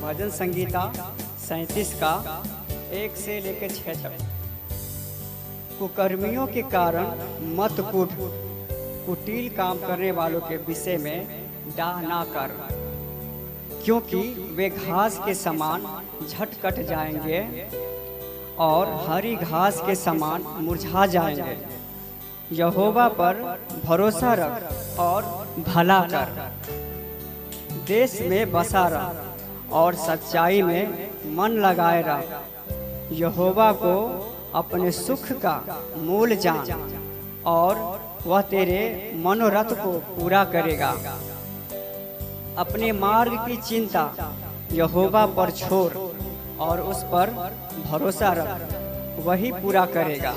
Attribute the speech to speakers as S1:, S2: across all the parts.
S1: भजन संगीता 37 का 1 से लेकर 6 तक। कुकर्मियों के कारण मत कूट, कुटिल काम करने वालों के विषय में डाह ना कर, क्योंकि वे घास के समान झट कट जाएंगे और हरी घास के समान मुरझा जाएंगे। यहोवा पर भरोसा रख और भला कर, देश में बसा रह और सच्चाई में मन लगाए रह। यहोवा को अपने सुख का मूल जान और वह तेरे मनोरथ को पूरा करेगा। अपने मार्ग की चिंता यहोवा पर छोड़ और उस पर भरोसा रख, वही पूरा करेगा।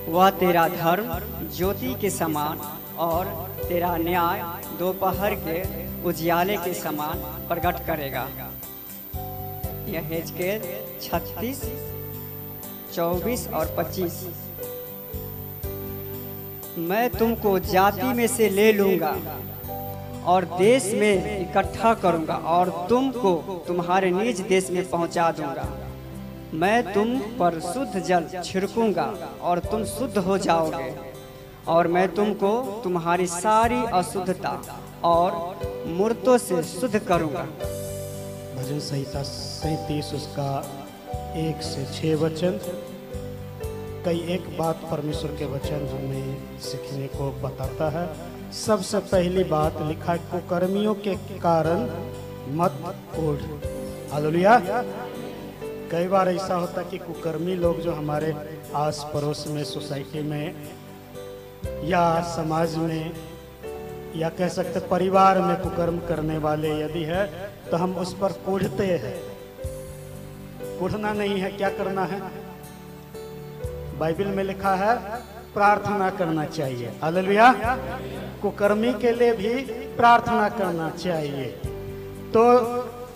S1: वह तेरा धर्म ज्योति के समान और तेरा न्याय दोपहर के उजियाले के समान प्रकट करेगा। यह हेजकेल 36, 24 और 25। मैं तुमको जाति में से ले लूंगा और देश में इकट्ठा करूंगा और तुमको तुम्हारे निज देश में पहुंचा दूंगा। मैं तुम पर शुद्ध जल छिड़कूंगा और तुम शुद्ध हो जाओगे, और मैं तुमको तुम्हारी सारी अशुद्धता और मूर्तों से शुद्ध करूंगा।
S2: भजन संहिता 37 उसका 1 से 6 वचन। कई एक बात परमेश्वर के वचन हमें सीखने को बताता है। सबसे पहली बात लिखा है, कुकर्मियों के कारण मत उड़। हालेलुया। कई बार ऐसा होता कि कुकर्मी लोग जो हमारे आस पड़ोस में, सोसाइटी में या समाज में या कह सकते परिवार में कुकर्म करने वाले यदि है तो हम उस पर कूढ़ते हैं। कूढ़ना नहीं है, क्या करना है? बाइबल में लिखा है प्रार्थना करना चाहिए। हालेलुया। कुकर्मी के लिए भी प्रार्थना करना चाहिए। तो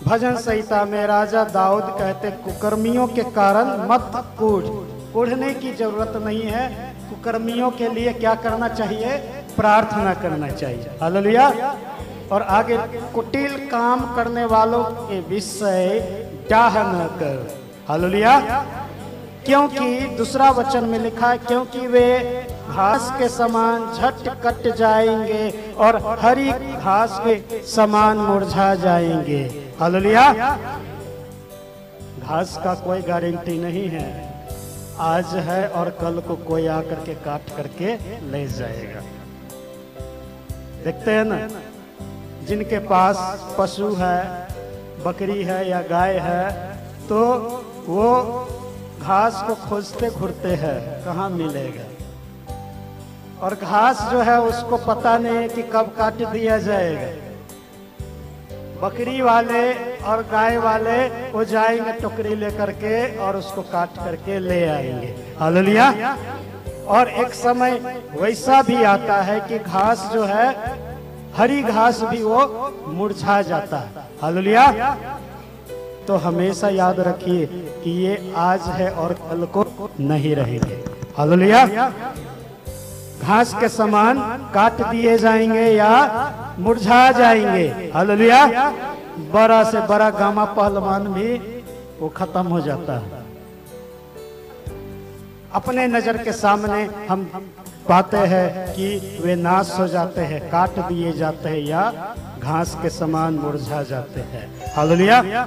S2: भजन संहिता में राजा दाऊद कहते कुकर्मियों के कारण मत कूढ़। कूढ़ने की जरूरत नहीं है। कुकर्मियों के लिए क्या करना चाहिए? प्रार्थना करना चाहिए। हालेलुया। और आगे, कुटिल काम करने वालों के विषय डाह न कर। हालेलुया। क्योंकि दूसरा वचन में लिखा है, क्योंकि वे घास के समान झट कट जाएंगे और हरी घास के समान मुरझा जाएंगे। हालेलुया। घास का कोई गारंटी नहीं है, आज है और कल को कोई आकर के काट करके ले जाएगा। देखते हैं ना, जिनके पास पशु है, बकरी है या गाय है, तो वो घास को खोजते घूरते हैं, कहाँ मिलेगा। और घास जो है उसको पता नहीं है कि कब काट दिया जाएगा। बकरी वाले और गाय वाले वो जाएंगे टोकरी लेकर के और उसको काट करके ले आएंगे। हालेलुया। और एक समय वैसा भी आता है कि घास जो है, हरी घास भी वो मुरझा जाता है। हालेलुया। तो हमेशा याद रखिए कि ये आज है और कल को नहीं रहेंगे। हालेलुया। घास के समान काट दिए जाएंगे या मुरझा जाएंगे। हालेलुया। बड़ा से बड़ा गामा पहलवान भी वो खत्म हो जाता है। अपने नजर के सामने हम पाते हैं कि वे नाश हो जाते हैं, काट दिए जाते हैं या घास के समान मुरझा जाते हैं। हालेलुया।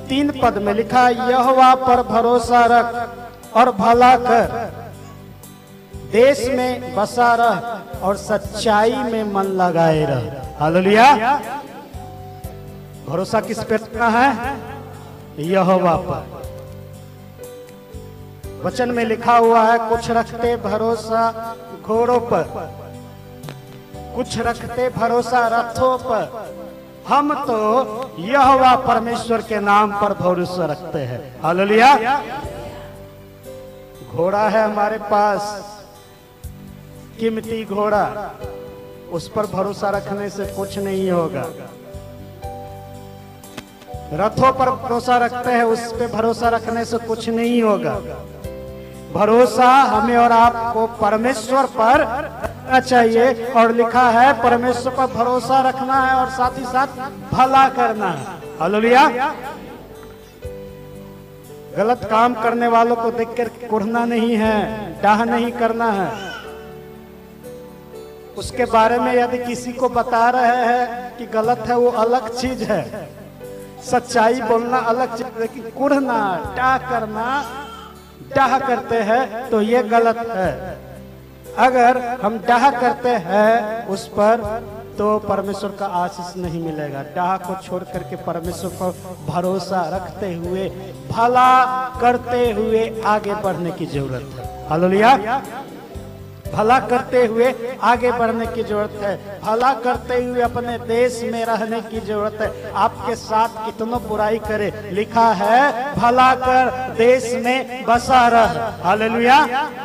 S2: 3 पद में लिखा, यहोवा पर भरोसा रख और भला कर, देश में बसा रह और सच्चाई में मन लगाए रह। हालेलुया। भरोसा किस पे रखना है? यहोवा पर। वचन में लिखा हुआ है, कुछ रखते भरोसा घोड़ों पर, कुछ रखते भरोसा रथों पर, हम तो यहोवा परमेश्वर के नाम पर भरोसा रखते हैं। हालेलुया। घोड़ा है हमारे पास, कीमती घोड़ा, उस पर भरोसा रखने से कुछ नहीं होगा। रथों पर भरोसा रखते हैं, उस पे भरोसा रखने से कुछ नहीं होगा। भरोसा हमें और आपको परमेश्वर पर रखना चाहिए। और लिखा है परमेश्वर पर भरोसा रखना है और साथ ही साथ भला करना है। हालेलुया। गलत काम करने वालों को देखकर कुढ़ना नहीं है, डाह नहीं करना है। उसके बारे में यदि किसी को बता रहे हैं कि गलत है, वो अलग चीज है। सच्चाई बोलना अलग चीज, लेकिन कुढ़ना, डाह करना, डाह करते हैं तो ये गलत है। अगर हम डाह करते हैं उस पर, तो परमेश्वर का आशीष नहीं मिलेगा। डाह को छोड़ करके परमेश्वर पर भरोसा रखते हुए, भला करते हुए आगे बढ़ने की जरूरत है। हालेलुया। भला करते हुए आगे बढ़ने की जरूरत है। भला करते हुए अपने देश में रहने की जरूरत है। आपके साथ कितनों बुराई करे, लिखा है भला कर देश में बसा रह। हालेलुया।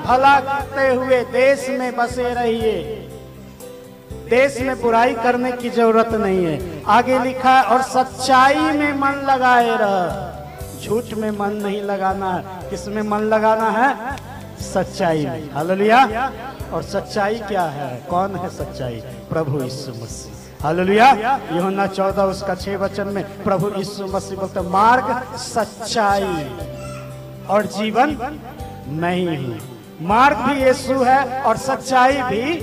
S2: भला करते हुए देश में बसे रहिए। देश में बुराई करने की जरूरत नहीं है। आगे लिखा है और सच्चाई में मन लगाए रह। झूठ में मन नहीं लगाना है। किस में मन लगाना है? सच्चाई में। हालेलुया। और सच्चाई क्या है? कौन है सच्चाई? प्रभु यीशु मसीह। हालेलुया। यूहन्ना 14 उसका 6 वचन में प्रभु यीशु मसीह बोलते, मार्ग, सच्चाई और जीवन मैं ही हूँ। मार्ग भी यीशु है और सच्चाई भी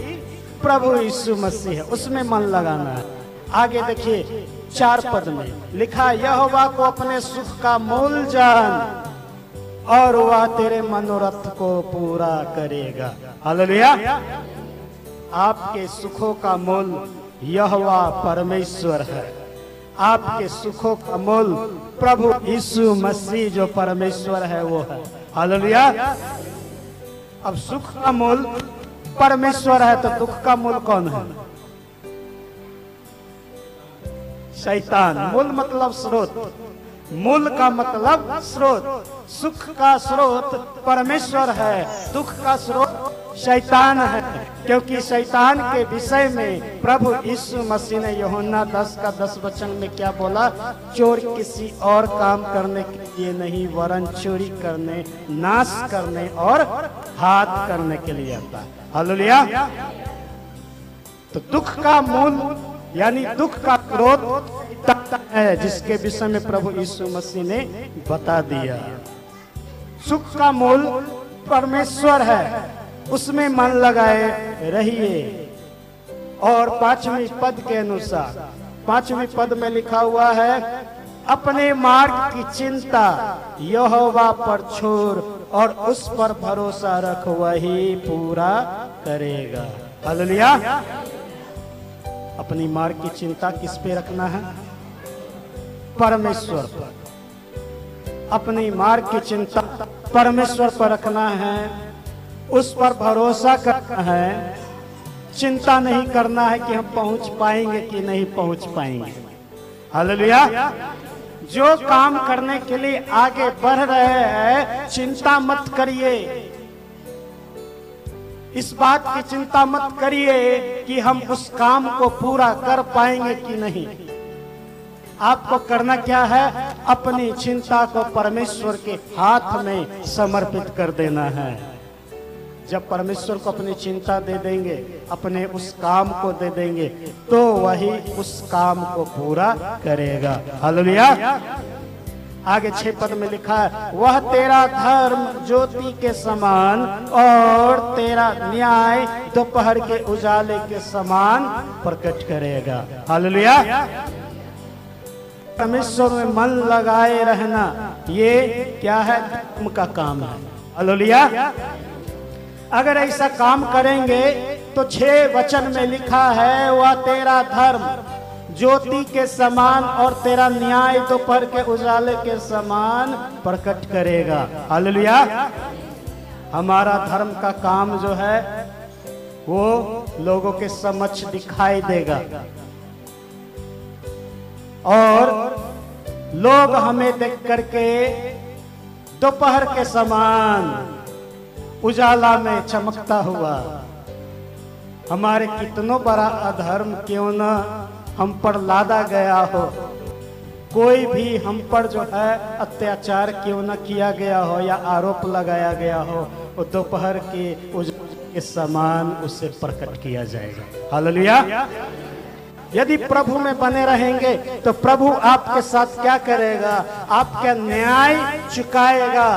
S2: प्रभु यीशु मसीह है। उसमें मन लगाना है। आगे देखिए 4 पद में लिखा, यहोवा को अपने सुख का मूल जान और वह तेरे मनोरथ को पूरा करेगा। हालेलुया। आपके सुखों का मूल यहोवा परमेश्वर है। आपके सुखों का मूल प्रभु यीशु मसीह जो परमेश्वर है वो है। हालेलुया। अब सुख का मूल परमेश्वर है तो दुख का मूल कौन है? शैतान। मूल मतलब स्रोत। मूल का मतलब स्रोत। सुख का स्रोत परमेश्वर है, दुख का स्रोत शैतान है। क्योंकि शैतान के विषय में प्रभु यीशु मसीह ने यूहन्ना 10 का 10 वचन में क्या बोला? चोर किसी और काम करने के लिए नहीं, वरन चोरी करने, नाश करने और हाथ करने के लिए आता है। हालेलुया। तो दुख का मूल यानी दुख का स्रोत है, जिसके विषय में प्रभु यीशु मसीह ने बता दिया। सुख का मूल परमेश्वर है, उसमें मन लगाए रहिए। और 5वें पद के अनुसार, 5वें पद में लिखा हुआ है, अपने मार्ग की चिंता यहोवा पर छोड़ और उस पर भरोसा रख, वही पूरा करेगा। हालेलुया। अपनी मार्ग की चिंता किस पे रखना है? परमेश्वर पर। अपनी मार्ग की चिंता परमेश्वर पर रखना है, उस पर भरोसा करना है। चिंता नहीं करना है कि हम पहुंच पाएंगे कि नहीं पहुंच पाएंगे। हालेलुया। जो काम करने के लिए आगे बढ़ रहे हैं, चिंता मत करिए। इस बात की चिंता मत करिए कि हम उस काम को पूरा कर पाएंगे कि नहीं। आपको करना क्या है? अपनी चिंता को परमेश्वर के हाथ में समर्पित कर देना है। जब परमेश्वर को अपनी चिंता दे देंगे, अपने उस काम को दे देंगे, तो वही उस काम को पूरा करेगा। हालेलुया। आगे 6 पद में लिखा है, वह तेरा धर्म ज्योति के समान और तेरा न्याय दोपहर के उजाले के समान प्रकट करेगा। हालेलुया। परमेश्वर में मन लगाए रहना, ये क्या है? धर्म का काम है। हालेलुया। अगर ऐसा काम करेंगे तो 6 वचन में लिखा है, वह तेरा धर्म ज्योति के समान और तेरा न्याय दोपहर के उजाले के समान प्रकट करेगा। हालेलुया। हमारा धर्म का काम जो है वो लोगों के समक्ष दिखाई देगा और लोग हमें देख करके दोपहर के समान उजाला में चमकता हुआ, हमारे कितनों बड़ा अधर्म क्यों न हम पर लादा गया हो, कोई भी हम पर जो है अत्याचार क्यों न किया गया हो या आरोप लगाया गया हो, वो दोपहर के उजाले के समान उसे प्रकट किया जाएगा। हालेलुया। यदि प्रभु में बने रहेंगे तो प्रभु आपके साथ क्या करेगा? आपका न्याय चुकाएगा,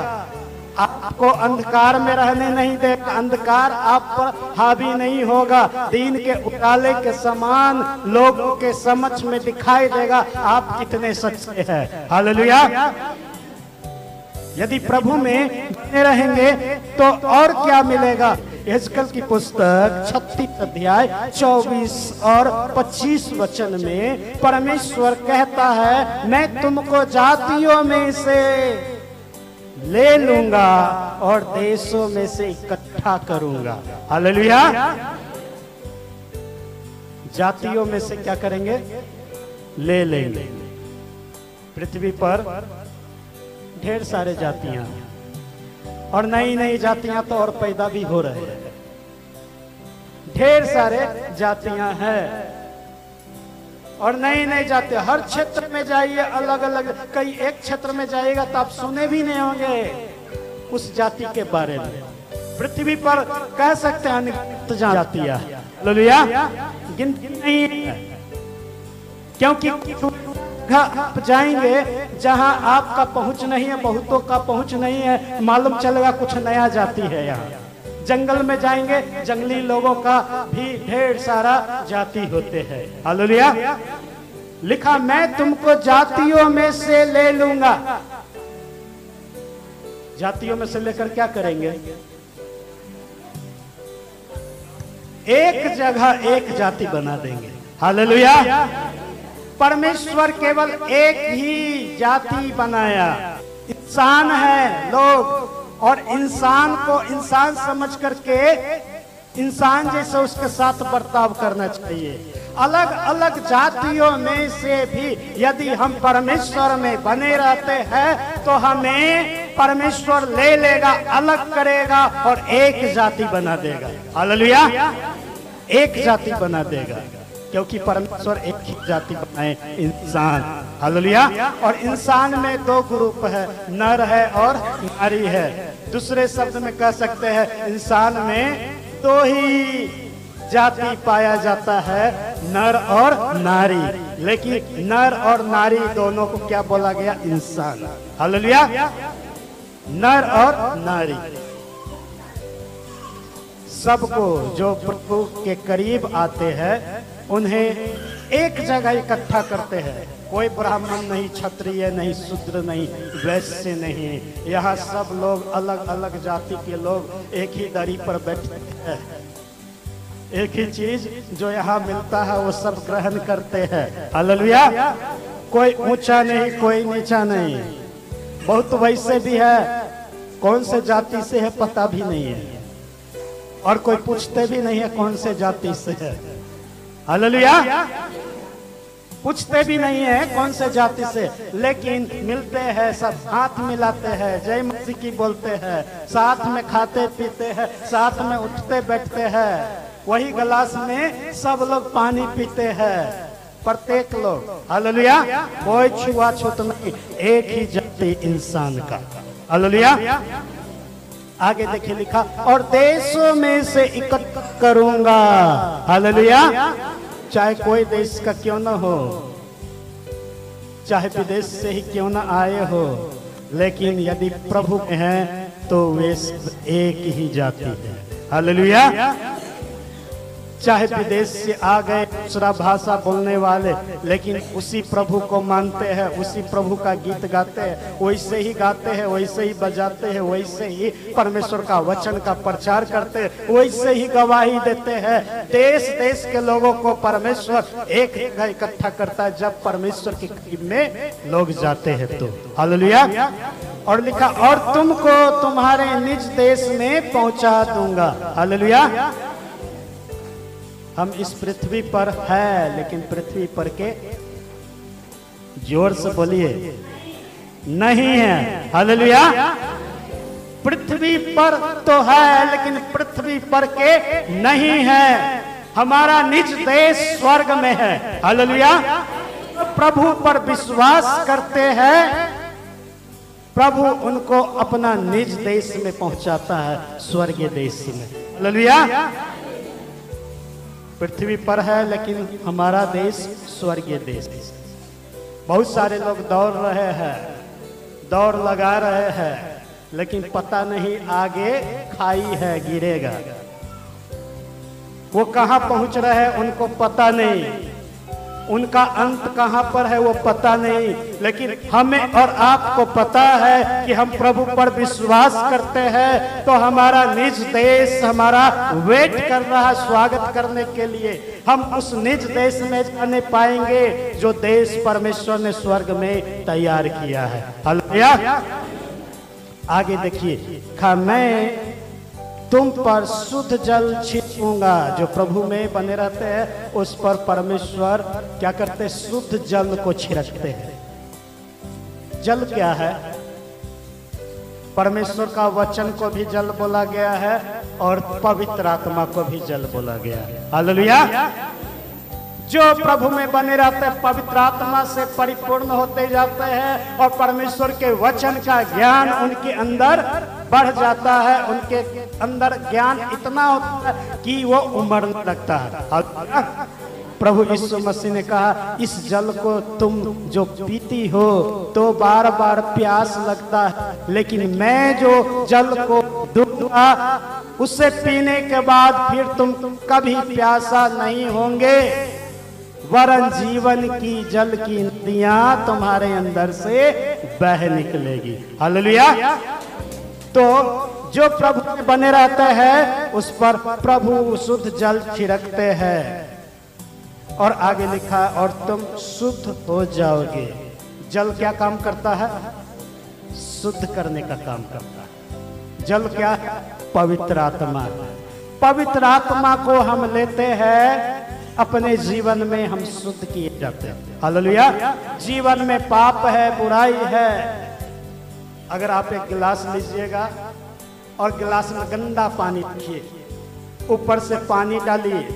S2: आपको अंधकार में रहने नहीं देगा, अंधकार आप पर हावी नहीं होगा, दिन के उजाले के समान लोगों के समक्ष में दिखाई देगा आप कितने सच्चे हैं। हालेलुया। यदि प्रभु में बने रहेंगे तो और क्या मिलेगा? यहेजकेल की पुस्तक 36 अध्याय 24 और 25 वचन में परमेश्वर कहता है, मैं तुमको जातियों में से ले लूंगा और देशों में से इकट्ठा करूंगा। हालेलुया। जातियों में से क्या करेंगे? ले लेंगे। पृथ्वी पर ढेर सारे जातियां और नई नई जातियां तो और पैदा भी हो रहे हैं। ढेर सारे जातियां हैं और नई नई जातियां हर क्षेत्र में जाइए, अलग अलग। कई एक क्षेत्र में जाइएगा तो आप सुने भी नहीं होंगे उस जाति के बारे में। पृथ्वी पर कह सकते हैं अनगिनत जातियां, हालेलुया, गिनती नहीं है। क्योंकि आप जाएंगे जहां आपका पहुंच नहीं है, बहुतों का पहुंच नहीं है, मालूम चलेगा कुछ नया जाति है। यहाँ जंगल में जाएंगे, जंगली लोगों का भी ढेर सारा जाति होते हैं। हालेलुया। लिखा, मैं तुमको जातियों में से ले लूंगा। जातियों में से लेकर क्या करेंगे? एक जगह एक जाति बना देंगे। हालेलुया। परमेश्वर केवल एक ही जाति बनाया, इंसान है लोग, और इंसान को इंसान समझ करके इंसान जैसे उसके साथ बर्ताव करना चाहिए। अलग अलग जातियों में से भी यदि हम परमेश्वर में बने रहते हैं तो हमें परमेश्वर ले लेगा, अलग करेगा और एक जाति बना देगा। हालेलुया। एक जाति बना देगा, क्योंकि परमेश्वर एक ही जाति बनाए, इंसान। हालेलुया। और इंसान में दो ग्रुप है, नर है और नारी है। दूसरे शब्द में कह सकते हैं इंसान में दो ही जाति पाया जाता है, नर और नारी। लेकिन नर और नारी दोनों को क्या बोला गया? इंसान। हालेलुया। नर और नारी सबको जो प्रभु के करीब आते हैं उन्हें एक जगह इकट्ठा करते हैं। कोई ब्राह्मण नहीं, क्षत्रिय नहीं, शूद्र नहीं, वैश्य नहीं। यहाँ सब लोग अलग अलग जाति के लोग एक ही दरी पर बैठते हैं। एक ही चीज जो यहाँ मिलता है वो सब ग्रहण करते हैं। हालेलुया। कोई ऊंचा नहीं, कोई नीचा नहीं। बहुत वैसे भी है, कौन से जाति से है पता भी नहीं है, और कोई पूछते भी नहीं है कौन से जाति से है। हालेलुया। पूछते भी नहीं है कौन से जाति से, लेकिन मिलते हैं, सब हाथ मिलाते हैं, जय मसीह की बोलते हैं, साथ में खाते पीते हैं, साथ में उठते बैठते हैं, वही गिलास में सब लोग पानी पीते हैं, प्रत्येक लोग। हालेलुया। कोई छुआछूत नहीं, एक ही जाति इंसान का। हालेलुया। आगे देखिए लिखा, और देशों में से इकट्ठा करूंगा। हालेलुया। चाहे कोई देश का क्यों ना हो, चाहे विदेश से ही क्यों ना आए हो, लेकिन यदि प्रभु में हैं तो वे एक ही जाति है। हालेलुया। चाहे विदेश से आ गए दूसरा भाषा बोलने वाले, लेकिन उसी प्रभु को मानते हैं, उसी प्रभु का गीत गाते हैं, वैसे ही गाते हैं, वैसे ही बजाते हैं, वैसे ही परमेश्वर का वचन का प्रचार करते हैं, वैसे ही गवाही देते हैं। देश देश के लोगों को परमेश्वर एक जगह इकट्ठा करता है जब परमेश्वर के करीब में लोग जाते हैं तो। हालेलुया। और लिखा, और तुमको तुम्हारे निज देश में पहुंचा दूंगा। हालेलुया। हम इस पृथ्वी पर है, लेकिन पृथ्वी पर के, जोर से बोलिए, नहीं है। हालेलुया। पृथ्वी पर तो है, लेकिन पृथ्वी पर के नहीं है। हमारा निज देश स्वर्ग में है। हालेलुया। प्रभु पर विश्वास करते हैं, प्रभु उनको अपना निज देश में पहुंचाता है, स्वर्गीय देश में। हालेलुया। पृथ्वी पर है, लेकिन हमारा देश स्वर्गीय देश। बहुत सारे लोग दौड़ रहे हैं, दौड़ लगा रहे हैं, लेकिन पता नहीं आगे खाई है, गिरेगा। वो कहाँ पहुंच रहे हैं उनको पता नहीं, उनका अंत कहाँ पर है वो पता नहीं, लेकिन हमें और आपको पता है कि हम प्रभु पर विश्वास करते हैं तो हमारा निज देश हमारा वेट कर रहा, स्वागत करने के लिए। हम उस निज देश में जाने पाएंगे जो देश परमेश्वर ने स्वर्ग में तैयार किया है। हालेलुया। आगे देखिए, मैं तुम पर शुद्ध जल छिड़कूंगा। जो प्रभु में बने रहते हैं उस पर परमेश्वर क्या करते हैं? शुद्ध जल को छिड़कते हैं। जल क्या है? परमेश्वर का वचन को भी जल बोला गया है और पवित्र आत्मा को भी जल बोला गया है। हालेलुया। जो प्रभु में बने रहते हैं पवित्र आत्मा से परिपूर्ण होते जाते हैं और परमेश्वर के वचन का ज्ञान उनके अंदर बढ़ जाता है। उनके अंदर ज्ञान इतना होता है कि वो उमड़ने लगता है। प्रभु यीशु मसीह ने कहा, इस जल को तुम जो पीती हो तो बार बार प्यास लगता है, लेकिन मैं जो जल को दूंगा उसे पीने के बाद फिर तुम कभी प्यासा नहीं होंगे, वरन जीवन की जल की नदियां तुम्हारे अंदर से बह निकलेगी। हालेलुया। तो जो प्रभु में बने रहते हैं उस पर प्रभु शुद्ध जल छिड़कते हैं। और आगे लिखा, और तुम शुद्ध हो जाओगे। जल क्या काम करता है? शुद्ध करने का काम करता है। जल क्या है? पवित्र आत्मा। पवित्र आत्मा को हम लेते हैं, अपने जीवन में हम शुद्ध किए जाते हैं। हालेलुया। जीवन में पाप है, बुराई है। अगर आप एक गिलास लीजिएगा और गिलास में गंदा पानी रखिए, ऊपर से पानी डालिए,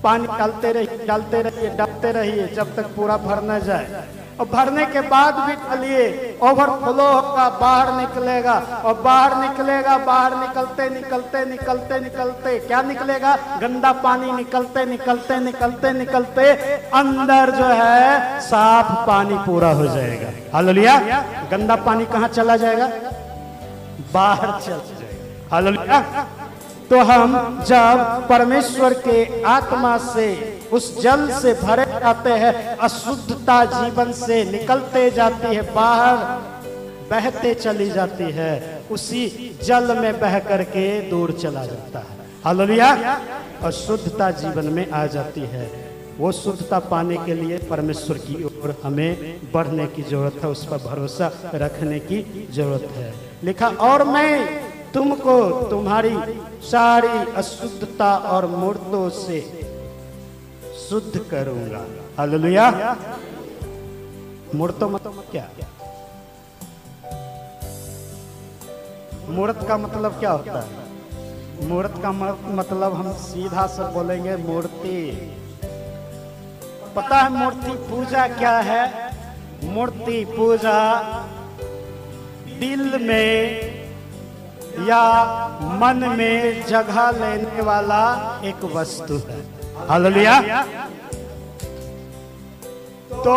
S2: पानी डालते रहिए डालते रहिए डालते रहिए जब तक पूरा भर न जाए, और भरने के बाद भी डालिए, ओवरफ्लो होगा, बाहर निकलेगा और बाहर निकलेगा। बाहर निकलते निकलते निकलते निकलते क्या निकलेगा? गंदा पानी निकलते निकलते निकलते निकलते अंदर जो है साफ पानी पूरा हो जाएगा। हालेलुया। गंदा पानी कहाँ चला जाएगा? बाहर चला जाएगा। हालेलुया। तो हम जब परमेश्वर के आत्मा से उस जल से भरे जाते हैं, अशुद्धता जीवन से निकलते जाती है, बाहर बहते चली जाती है, उसी जल में बह करके दूर चला जाता है। हालेलुया। और शुद्धता जीवन में आ जाती है। वो शुद्धता पाने के लिए परमेश्वर की ओर हमें बढ़ने की जरूरत है, उस पर भरोसा रखने की जरूरत है। लिखा, और मैं तुमको तुम्हारी सारी अशुद्धता और मूर्तों से शुद्ध करूंगा। हालेलुया। मूर्तों मतलब क्या? मूर्त का मतलब क्या होता है? मूर्त का मतलब हम सीधा से बोलेंगे मूर्ति। पता है मूर्ति पूजा क्या है? मूर्ति पूजा दिल में या मन में जगह लेने वाला एक वस्तु है। हालेलुया। तो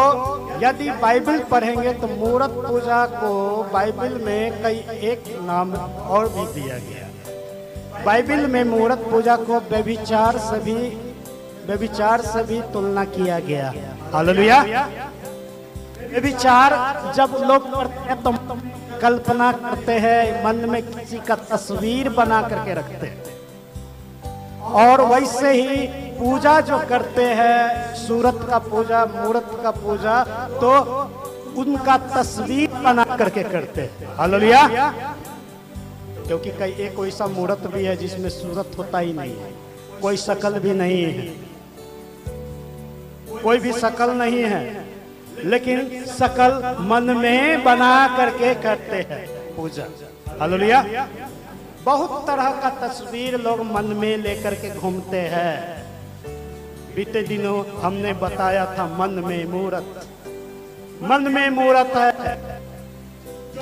S2: यदि बाइबल पढ़ेंगे तो मूर्त पूजा को बाइबल में कई एक नाम और भी दिया गया। बाइबल में मूर्त पूजा को व्यभिचार से भी तुलना किया गया। हालेलुया। व्यभिचार जब लोग करते हैं तो कल्पना करते हैं, मन में किसी का तस्वीर बना करके रखते हैं, और वैसे ही पूजा जो करते हैं, सूरत का पूजा, मूर्त का पूजा, तो उनका तस्वीर बना करके करते हैं। हालेलुया। क्योंकि कई एक कोई सा मूर्त भी है जिसमें सूरत होता ही नहीं है, कोई शकल भी नहीं है, कोई भी शकल नहीं है, लेकिन शकल मन में बना करके करते हैं पूजा। हालेलुया। बहुत तरह का तस्वीर लोग मन में लेकर के घूमते हैं। बीते दिनों हमने बताया था मन में मूरत है।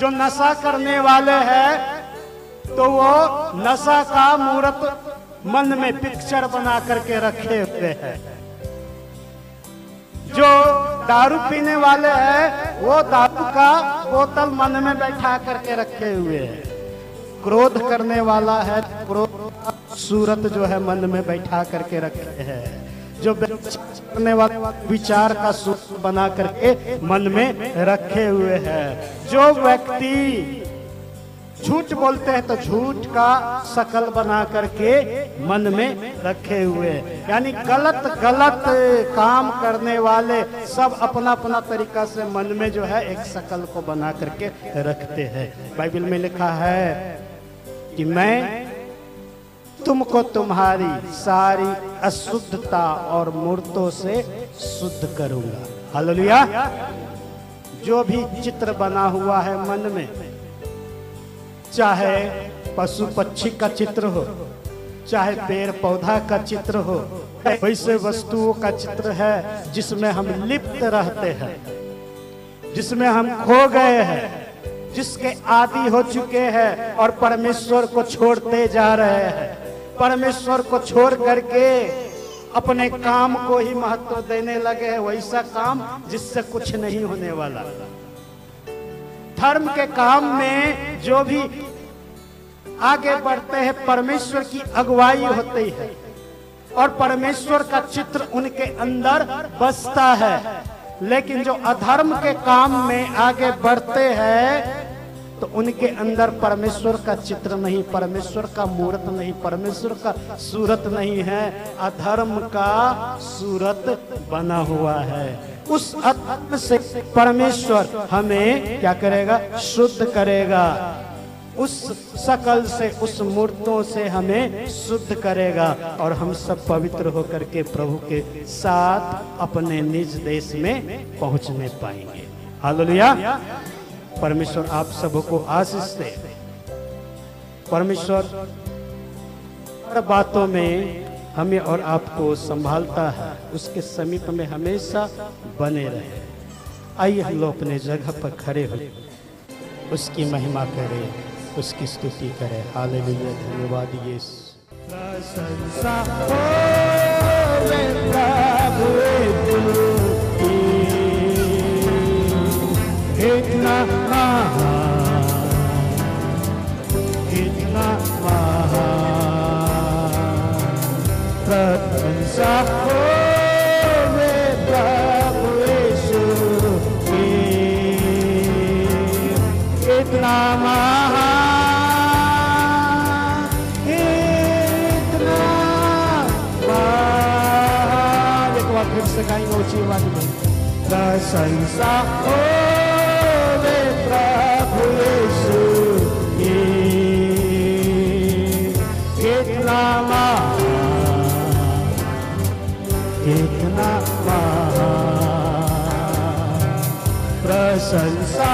S2: जो नशा करने वाले हैं तो वो नशा का मूरत मन में पिक्चर बना करके रखे हुए हैं। जो दारू पीने वाले हैं वो दारू का बोतल मन में बैठा करके रखे हुए हैं। क्रोध करने वाला है क्रोध सूरत जो है मन में बैठा करके रखे हैं। जो करने वाले विचार का सूरत बना करके मन में रखे हुए हैं। जो व्यक्ति झूठ बोलते हैं तो झूठ का शकल बना करके मन में रखे हुए, यानी गलत गलत काम करने वाले सब अपना अपना तरीका से मन में जो है एक शकल को बना करके रखते हैं। बाइबल में लिखा है कि मैं तुमको तुम्हारी सारी अशुद्धता और मूर्तों से शुद्ध करूंगा। हालेलुया। जो भी चित्र बना हुआ है मन में, चाहे पशु पक्षी का चित्र हो, चाहे पेड़ पौधा का चित्र हो, वैसे वस्तुओं का चित्र है जिसमें हम लिप्त रहते हैं, जिसमें हम खो गए हैं, जिसके आदी हो चुके हैं और परमेश्वर को छोड़ते जा रहे हैं। परमेश्वर को छोड़ करके अपने काम को ही महत्व देने लगे हैं, वैसा काम जिससे कुछ नहीं होने वाला। धर्म के काम में जो भी आगे बढ़ते हैं परमेश्वर की अगुवाई होती है और परमेश्वर का चित्र उनके अंदर बसता है। लेकिन जो अधर्म के काम में आगे बढ़ते हैं तो उनके अंदर परमेश्वर का चित्र नहीं, परमेश्वर का मूर्त नहीं, परमेश्वर का सूरत नहीं है, अधर्म का सूरत बना हुआ है। उस अधर्म से परमेश्वर हमें क्या करेगा? शुद्ध करेगा। उस शकल से, उस मूर्तों से हमें शुद्ध करेगा और हम सब पवित्र होकर के प्रभु के साथ अपने निज देश में पहुंचने पाएंगे। हालेलुया। परमेश्वर आप सबको आशीष दे। परमेश्वर हर बातों में हमें और आपको संभालता है, उसके समीप में हमेशा बने रहे। आइए हम लोग अपने जगह पर खड़े हो उसकी महिमा करें, उसकी स्तुति करें। हालेलुया। धन्यवाद यीशु। प्रशंसा होवे प्रभु इतना महान, इतना महान। प्रशंसा होवे प्रभु यीशु की, इतना महान, इतना महान। एक बार फिर से गाएंगे ऊंची आवाज में। प्रशंसा होवे प्रभु यीशु की, इतना महान, इतना महान। प्रशंसा